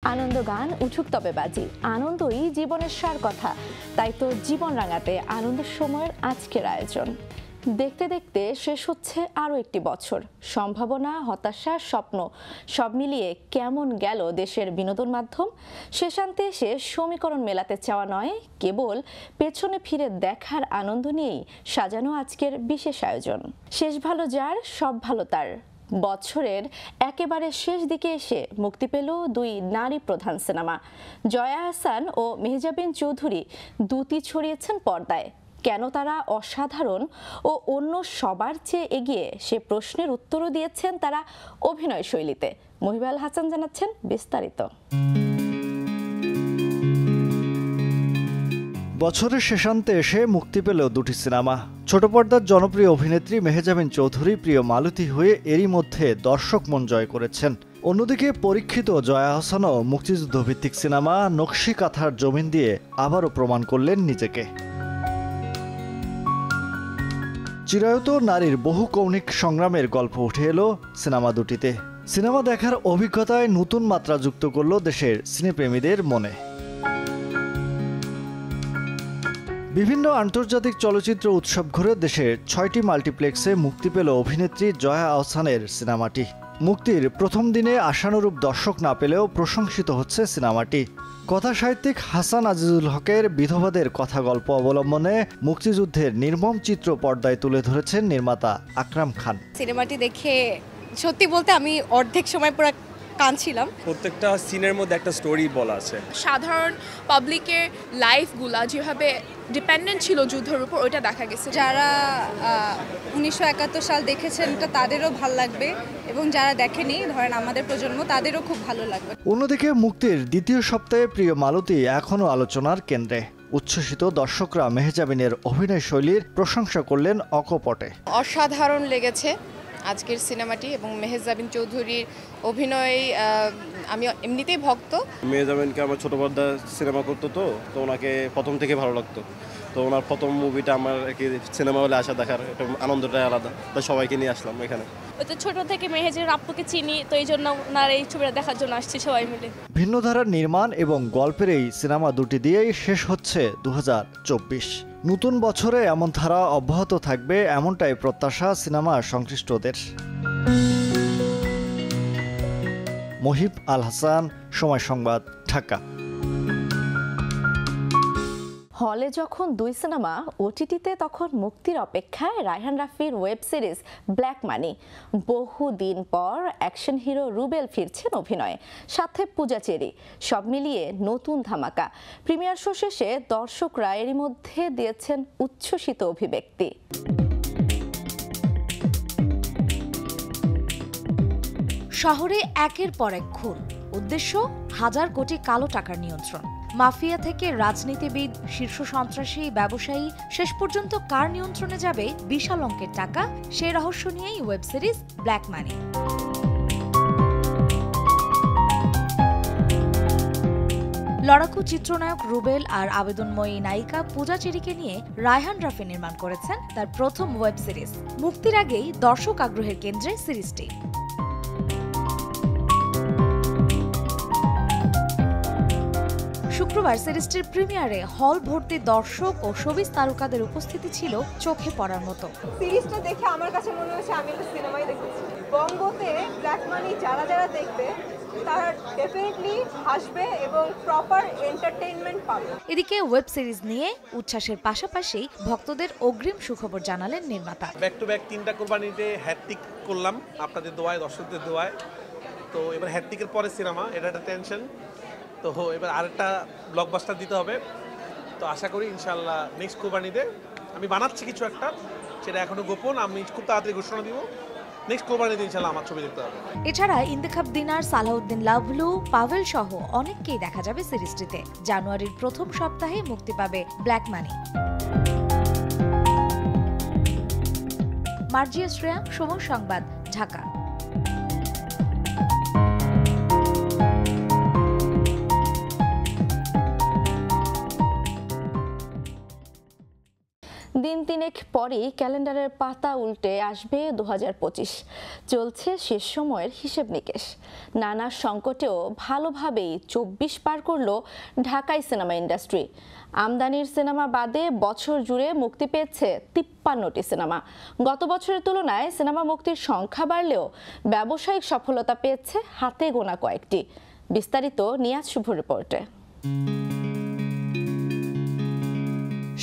আনন্দ গান উঠুক তবে বাজি, আনন্দই জীবনের সার কথা। তাই তো জীবন রাঙাতে আনন্দের সময়ের আজকের আয়োজন। দেখতে দেখতে শেষ হচ্ছে আরও একটি বছর। সম্ভাবনা, হতাশা, স্বপ্ন সব মিলিয়ে কেমন গেল দেশের বিনোদন মাধ্যম। শেষান্তে এসে সমীকরণ মেলাতে চাওয়া নয়, কেবল পেছনে ফিরে দেখার আনন্দ নিয়েই সাজানো আজকের বিশেষ আয়োজন। শেষ ভালো যার, সব ভালো তার। বছরের একেবারে শেষ দিকে এসে মুক্তি পেল দুই নারী প্রধান সিনেমা। জয়া আহসান ও মেহজাবিন চৌধুরী দুটি ছড়িয়েছেন পর্দায়। কেন তারা অসাধারণ ও অন্য সবার চেয়ে এগিয়ে, সে প্রশ্নের উত্তরও দিয়েছেন তারা অভিনয় শৈলীতে। মহিবুল হাসান জানাচ্ছেন বিস্তারিত। বছরের শেষান্তে এসে মুক্তি পেল দুটি সিনেমা। ছোট পর্দার জনপ্রিয় অভিনেত্রী মেহজাবিন চৌধুরী প্রিয় মালতী হয়ে এরই মধ্যে দর্শক মন জয় করেছেন। অন্যদিকে পরীক্ষিত জয়া আহসানও মুক্তিযুদ্ধভিত্তিক সিনেমা নকশি কাঁথার জমিন দিয়ে আবারও প্রমাণ করলেন নিজেকে। চিরায়ত নারীর বহু কৌণিক সংগ্রামের গল্প উঠে এলো সিনেমা দুটিতে। সিনেমা দেখার অভিজ্ঞতায় নতুন মাত্রা যুক্ত করল দেশের সিনেপ্রেমীদের মনে। বিভিন্ন আন্তর্জাতিক চলচ্চিত্র উৎসব ঘুরে দেশের 6টি মাল্টিপ্লেক্সে মুক্তি পেল অভিনেত্রী জয়া আহসানের সিনেমাটি। মুক্তির প্রথম দিনে আশানুরূপ দর্শক না পেলেও প্রশংসিত হচ্ছে সিনেমাটি। কথা সাহিত্যিক হাসান আজিজুল হকের বিধবাদের কথা গল্প অবলম্বনে মুক্তিযুদ্ধের নির্মম চিত্র পর্দায় তুলে ধরেছেন নির্মাতা আকরাম খান। সিনেমাটি দেখে সত্যি বলতে আমি অর্ধেক সময় পুরো কাঁদছিলাম। প্রত্যেকটা সিনের মধ্যে একটা স্টোরি বলা আছে। সাধারণ পাবলিকের লাইফগুলা যেভাবে ডিপেন্ডেন্ট ছিল যুদ্ধের উপর, ওইটা দেখা গেছে। যারা 1971 সাল দেখেছেন এটা তাদেরও ভালো লাগবে, এবং যারা দেখেনি ধরেন আমাদের প্রজন্ম, তাদেরও খুব ভালো লাগবে। অন্যদিকে মুক্তির দ্বিতীয় সপ্তাহে প্রিয় মালতী এখনও আলোচনার কেন্দ্রে। উচ্ছ্বসিত দর্শকরা মেহজাবিনের অভিনয় শৈলীর প্রশংসা করলেন অকপটে। অসাধারণ লেগেছে আজকের সিনেমাটি, এবং মেহজাবিন চৌধুরীর অভিনয় আমি এমনিতেই ভক্ত। মেহজাবিনকে আমার ছোট পর্দা সিনেমা করতো, তো ওনাকে প্রথম থেকে ভালো লাগতো। তো ওনার প্রথম মুভিটা আমার সিনেমা হলে আসা দেখার একটা আনন্দটাই আলাদা। তাই সবাইকে নিয়ে আসলাম এখানে। ওই তো ছোট থেকে মেহেজের আপুকে চিনি, তো এই জন্য ওনার এই ছবিটা দেখার জন্য আসছি সবাই মিলে। ভিন্ন ধারার নির্মাণ এবং গল্পের এই সিনেমা দুটি দিয়েই শেষ হচ্ছে 2024। নতুন বছরে এমন ধারা অব্যাহত থাকবে, এমনটাই প্রত্যাশা সিনেমা সংশ্লিষ্টদের। মহিব আল হাসান, সময় সংবাদ, ঢাকা। হলে যখন দুই সিনেমা, ওটিটিতে তখন মুক্তির অপেক্ষায় রায়হান রাফির ওয়েব সিরিজ ব্ল্যাক মানি। বহুদিন পর অ্যাকশন হিরো রুবেল ফিরছেন অভিনয়ে, সাথে পূজা চেরি। সব মিলিয়ে নতুন ধামাকা। প্রিমিয়ার শো শেষে দর্শকরা এরই মধ্যে দিয়েছেন উচ্ছ্বসিত অভিব্যক্তি। শহরে একের পর এক খুন, উদ্দেশ্য হাজার কোটি কালো টাকার নিয়ন্ত্রণ। মাফিয়া থেকে রাজনীতিবিদ, শীর্ষ সন্ত্রাসী, ব্যবসায়ী, শেষ পর্যন্ত কার নিয়ন্ত্রণে যাবে বিশাল অঙ্কের টাকা, সেই রহস্য নিয়েই ওয়েব সিরিজ ব্ল্যাক মানি। লড়াকু চিত্রনায়ক রুবেল আর আবেদনময়ী নায়িকা পূজা চেরিকে নিয়ে রায়হান রাফি নির্মাণ করেছেন তার প্রথম ওয়েব সিরিজ। মুক্তির আগেই দর্শক আগ্রহের কেন্দ্রে সিরিজটি। শুক্রবার সিরিজটির প্রিমিয়ারে হল ভর্তি দর্শক ও শোবিজ তারকাদের উপস্থিতি ছিল চোখে পড়ার মতো। সিরিজটা দেখে আমার কাছে মনে হচ্ছে আমি একটা সিনেমাই দেখেছি। বঙ্গতে ব্ল্যাক মানি যারা যারা দেখবে তারা ডেফিনেটলি হাসবে এবং প্রপার এন্টারটেইনমেন্ট পাবে। এদিকে ওয়েব সিরিজ নিয়ে উচ্ছ্বাসের পাশাপাশি ভক্তদের অগ্রিম সুখবর জানালেন নির্মাতা। ব্যাক টু ব্যাক 3টা কোরবানিতে হ্যাটট্রিক করলাম আপনাদের দোয়ায়, দর্শকদের দোয়ায়। তো এবার হ্যাটট্রিকের পরে সিনেমা, এটা একটা টেনশন। তো এবার আরেকটা ব্লকবাস্টার দিতে হবে। তো আশা করি ইনশাল্লাহ নেক্সট কোরবানিতে আমি বানাচ্ছি কিছু একটা, সেটা এখনো গোপন, আমি খুব তাড়াতাড়ি ঘোষণা দিব। নেক্সট কোরবানিতে ইনশাল্লাহ আমার ছবি দেখতে হবে। এছাড়া ইন্তেখাব দিনার, সালাউদ্দিন লাভলু, পাভেল সহ অনেককেই দেখা যাবে সিরিজটিতে। জানুয়ারির প্রথম সপ্তাহে মুক্তি পাবে ব্ল্যাক মানি। মার্জিয়া শ্রেয়া, সময় সংবাদ, ঢাকা। দিন তিনেক পরেই ক্যালেন্ডারের পাতা উল্টে আসবে 2025। চলছে শেষ সময়ের হিসেব নিকেশ। নানা সংকটেও ভালোভাবেই 24 পার করলো ঢাকাই সিনেমা ইন্ডাস্ট্রি। আমদানির সিনেমা বাদে বছর জুড়ে মুক্তি পেয়েছে 53টি সিনেমা। গত বছরের তুলনায় সিনেমা মুক্তির সংখ্যা বাড়লেও ব্যবসায়িক সফলতা পেয়েছে হাতে গোনা কয়েকটি। বিস্তারিত নিয়াজ শুভর রিপোর্টে।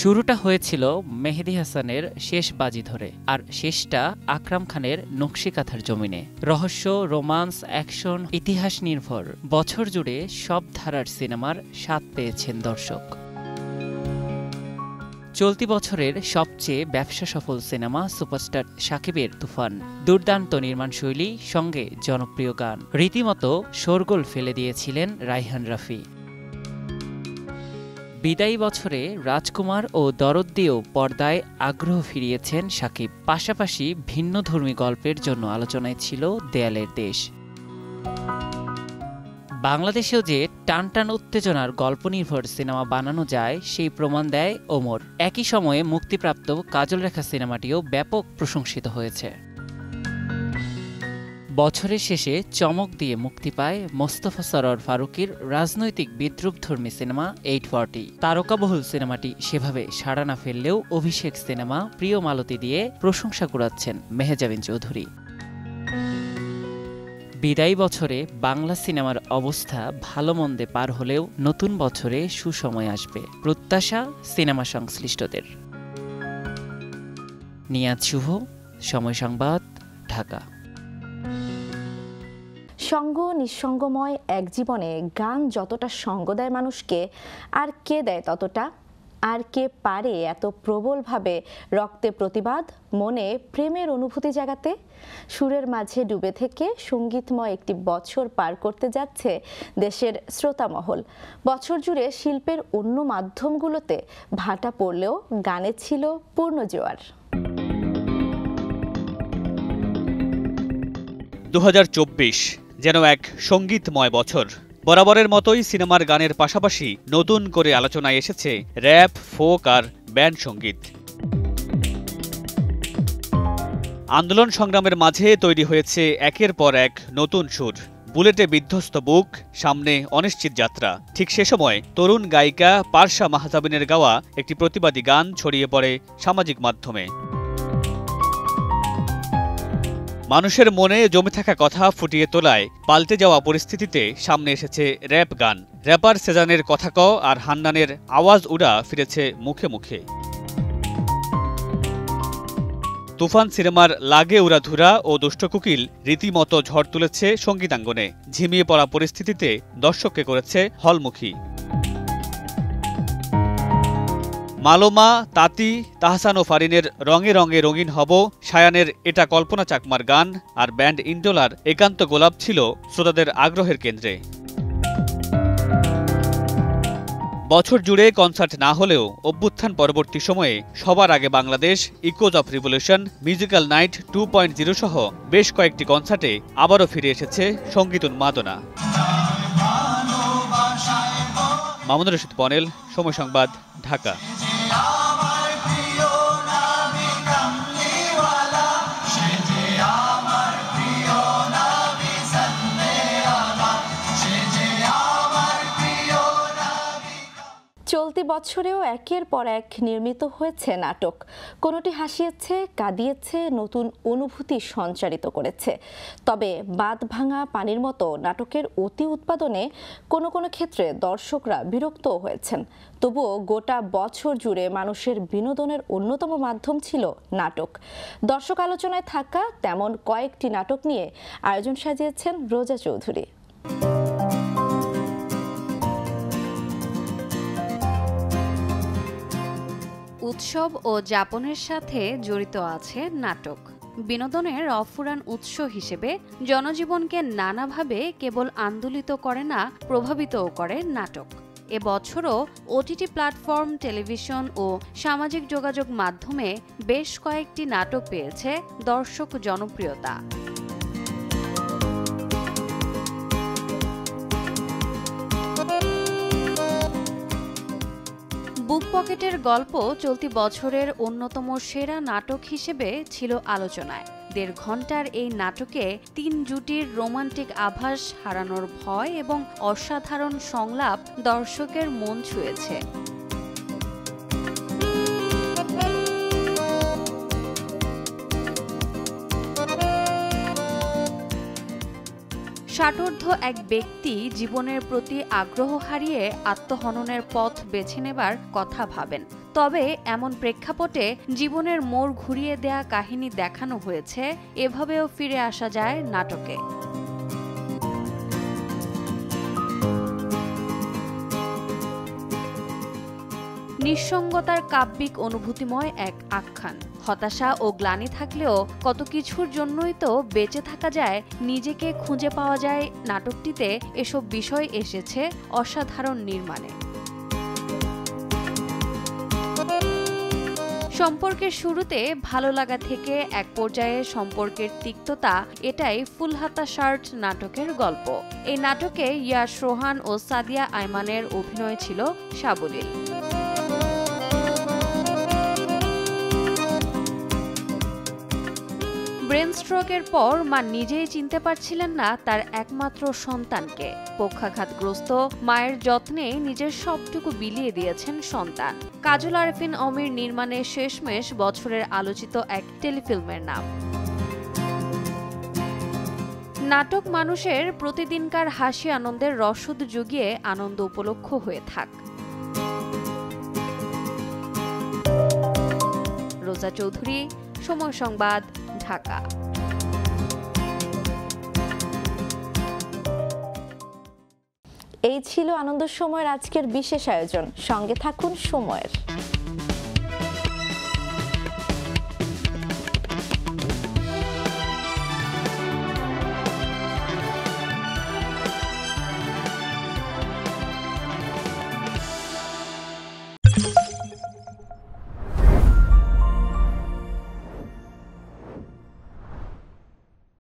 শুরুটা হয়েছিল মেহেদী হাসানের শেষ বাজি ধরে, আর শেষটা আকরাম খানের নকশিকাঁথার জমিনে। রহস্য, রোমান্স, অ্যাকশন, ইতিহাস নির্ভর বছর জুড়ে সব ধারার সিনেমার স্বাদ পেয়েছেন দর্শক। চলতি বছরের সবচেয়ে ব্যবসা সফল সিনেমা সুপারস্টার শাকিবের তুফান। দুর্দান্ত নির্মাণশৈলী সঙ্গে জনপ্রিয় গান রীতিমতো শোরগোল ফেলে দিয়েছিলেন রায়হান রাফি। বিদায়ী বছরে রাজকুমার ও দরদ দিয়েও পর্দায় আগ্রহ ফিরিয়েছেন শাকিব। পাশাপাশি ভিন্নধর্মী গল্পের জন্য আলোচনায় ছিল দেয়ালের দেশ। বাংলাদেশেও যে টানটান উত্তেজনার গল্প নির্ভর সিনেমা বানানো যায় সেই প্রমাণ দেয় ওমর। একই সময়ে মুক্তিপ্রাপ্ত কাজল রেখা সিনেমাটিও ব্যাপক প্রশংসিত হয়েছে। বছরের শেষে চমক দিয়ে মুক্তি পায় মোস্তফা সরোয়ার ফারুকীর রাজনৈতিক বিদ্রুপধর্মী সিনেমা 840। তারকাবহুল সিনেমাটি সেভাবে সাড়া না ফেললেও অভিষেক সিনেমা প্রিয় মালতী দিয়ে প্রশংসা কুড়াচ্ছেন মেহেজাবিন চৌধুরী। বিদায়ী বছরে বাংলা সিনেমার অবস্থা ভালো মন্দে পার হলেও নতুন বছরে সুসময় আসবে প্রত্যাশা সিনেমা সংশ্লিষ্টদের। নিয়াজ শুভ, সময় সংবাদ, ঢাকা। সঙ্গ নিঃসঙ্গময় এক জীবনে গান যতটা সঙ্গ দেয় মানুষকে, আর কে দেয় ততটা? আর কে পারে এত প্রবলভাবে রক্তে প্রতিবাদ, মনে প্রেমের অনুভূতি জাগাতে? সুরের মাঝে ডুবে থেকে সঙ্গীতময় একটি বছর পার করতে যাচ্ছে দেশের শ্রোতামহল। বছর জুড়ে শিল্পের অন্য মাধ্যমগুলোতে ভাটা পড়লেও গানে ছিল পূর্ণ জোয়ার। 2024 যেন এক সঙ্গীতময় বছর। বরাবরের মতোই সিনেমার গানের পাশাপাশি নতুন করে আলোচনায় এসেছে র‍্যাপ, ফোক আর ব্যান্ড সঙ্গীত। আন্দোলন সংগ্রামের মাঝে তৈরি হয়েছে একের পর এক নতুন সুর। বুলেটে বিধ্বস্ত বুক, সামনে অনিশ্চিত যাত্রা। ঠিক সে সময় তরুণ গায়িকা পারসা মাহজাবিনের গাওয়া একটি প্রতিবাদী গান ছড়িয়ে পড়ে সামাজিক মাধ্যমে। মানুষের মনে জমে থাকা কথা ফুটিয়ে তোলায় পাল্টে যাওয়া পরিস্থিতিতে সামনে এসেছে র‍্যাপ গান। র‍্যাপার সেজানের কথা ক আর হান্নানের আওয়াজ উড়া ফিরেছে মুখে মুখে। তুফান সিনেমার লাগে উড়া ধুরা ও দুষ্ট কুকিল রীতিমতো ঝড় তুলেছে সঙ্গীতাঙ্গনে। ঝিমিয়ে পড়া পরিস্থিতিতে দর্শককে করেছে হলমুখী। মালোমা, তাঁতি, তাহসান ও ফারিনের রঙে রঙে রঙিন হব, সায়ানের এটা কল্পনা চাকমার গান আর ব্যান্ড ইন্ডোলার একান্ত গোলাপ ছিল শ্রোতাদের আগ্রহের কেন্দ্রে। বছর জুড়ে কনসার্ট না হলেও অভ্যুত্থান পরবর্তী সময়ে সবার আগে Bangladesh, Echoes of revolution, musical night 2.0 সহ বেশ কয়েকটি কনসার্টে আবারও ফিরে এসেছে সঙ্গীত উন্মাদনা। মামুনুর রশিদ পনেল, সময় সংবাদ, ঢাকা। চলতি বছরেও একের পর এক নির্মিত হয়েছে নাটক। কোনোটি হাসিয়েছে, কাঁদিয়েছে, নতুন অনুভূতি সঞ্চারিত করেছে। তবে বাঁধ ভাঙা পানির মতো নাটকের অতি উৎপাদনে কোনো কোনো ক্ষেত্রে দর্শকরা বিরক্তও হয়েছেন। তবুও গোটা বছর জুড়ে মানুষের বিনোদনের অন্যতম মাধ্যম ছিল নাটক। দর্শক আলোচনায় থাকা তেমন কয়েকটি নাটক নিয়ে আয়োজন সাজিয়েছেন রোজা চৌধুরী। উৎসব ও যাপনের সাথে জড়িত আছে নাটক। বিনোদনের অফুরান উৎস হিসেবে জনজীবনকে নানাভাবে কেবল আন্দোলিত করে না, প্রভাবিতও করে নাটক। এবছরও ওটিটি প্ল্যাটফর্ম, টেলিভিশন ও সামাজিক যোগাযোগ মাধ্যমে বেশ কয়েকটি নাটক পেয়েছে দর্শক জনপ্রিয়তা। বুক পকেটের গল্প চলতি বছরের অন্যতম সেরা নাটক হিসেবে ছিল আলোচনায়। 1.5 ঘন্টার এই নাটকে 3 জুটির রোমান্টিক আভাস, হারানোর ভয় এবং অসাধারণ সংলাপ দর্শকের মন ছুঁয়েছে। ষাটোর্ধ্ব এক ব্যক্তি জীবনের প্রতি আগ্রহ হারিয়ে আত্মহননের পথ বেছে নেবার কথা ভাবেন। তবে এমন প্রেক্ষাপটে জীবনের মোড় ঘুরিয়ে দেয়া কাহিনী দেখানো হয়েছে। এভাবেও ফিরে আসা যায় নাটকে। নিঃসঙ্গতার কাব্যিক অনুভূতিময় এক আখ্যান। হতাশা ও গ্লানি থাকলেও কত কিছুর জন্যই তো বেঁচে থাকা যায়, নিজেকে খুঁজে পাওয়া যায়। নাটকটিতে এসব বিষয় এসেছে অসাধারণ নির্মাণে। সম্পর্কের শুরুতে ভালো লাগা থেকে এক পর্যায়ে সম্পর্কের তিক্ততা, এটাই ফুলহাতা শার্ট নাটকের গল্প। এই নাটকে ইয়াশ রোহান ও সাদিয়া আইমানের অভিনয় ছিল সাবলীল। ব্রেন স্ট্রোকের পর মা নিজেই চিনতে পারছিলেন না তার একমাত্র সন্তানকে। পক্ষাঘাতগ্রস্ত মায়ের যত্নে নিজের সবটুকু বিলিয়ে দিয়েছেন সন্তান। কাজল আরেফিন অমির নির্মাণে শেষমেশ বছরের আলোচিত এক টেলিফিল্মের নাম। নাটক মানুষের প্রতিদিনকার হাসি আনন্দের রসদ জুগিয়ে আনন্দ উপলক্ষ হয়ে থাক। রোজা চৌধুরী, সময় সংবাদ, ঢাকা। এই ছিল আনন্দ সময়ের আজকের বিশেষ আয়োজন। সঙ্গে থাকুন সময়ের।